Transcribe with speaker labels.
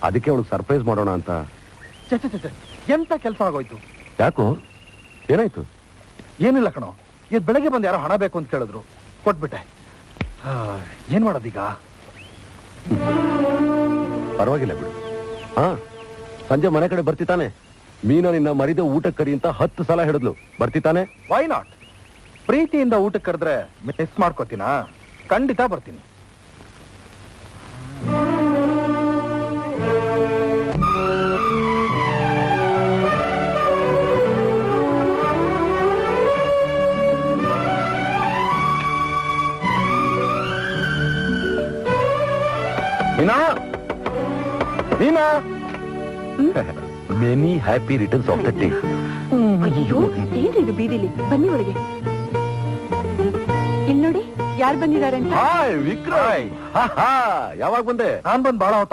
Speaker 1: ಅದಕ್ಕೆ ಅವಳು ಸರ್ಪ್ರೈಸ್ ಮಾಡೋಣ ಅಂತ.
Speaker 2: ಎಂತ ಕೆಲಸ ಆಗೋಯ್ತು?
Speaker 1: ಯಾಕೋ, ಏನಾಯ್ತು?
Speaker 2: ಏನಿಲ್ಲ ಕಣೋ, ಇದು ಬೆಳಗ್ಗೆ ಬಂದು ಯಾರೋ ಹಣ ಬೇಕು ಅಂತ ಕೇಳಿದ್ರು, ಕೊಟ್ಬಿಟ್ಟೆ. ಏನ್ ಮಾಡೋದೀಗ?
Speaker 1: ಪರವಾಗಿಲ್ಲ ಬಿಡು. ಹಾ, ಸಂಜೆ ಮನೆ ಕಡೆ ಬರ್ತಿತ್ತಾನೆ. ಮೀನಾ ನಿನ್ನ ಮರಿದ ಊಟಕ್ಕೆ ಕರಿ ಅಂತ 10 ಸಲ ಹೇಳಿದ್ಲು. ಬರ್ತಿತ್ತಾನೆ?
Speaker 2: Why not? ಪ್ರೀತಿಯಿಂದ ಊಟಕ್ಕೆ ಕರೆದ್ರೆ ಮಿಸ್ ಮಾಡ್ಕೋತೀನಾ? ಖಂಡಿತ ಬರ್ತೀನಿ. Meena, Meena,
Speaker 1: many happy returns of the day.
Speaker 3: ಅಯ್ಯೋ, ಏನ್ರಿ ಬೀದಿಲಿ? ಬನ್ನಿ ಒಳಗೆ. ಇಲ್ಲಿ ನೋಡಿ ಯಾರು ಬಂದಿದ್ದಾರೆ ಅಂತ.
Speaker 1: ಹಾಯ್ ವಿಕ್ರಯ್. ಯಾವಾಗ ಬಂದೆ?
Speaker 2: ನಾನ್ ಬಂದ್ ಬಹಳ ಹೊತ್ತ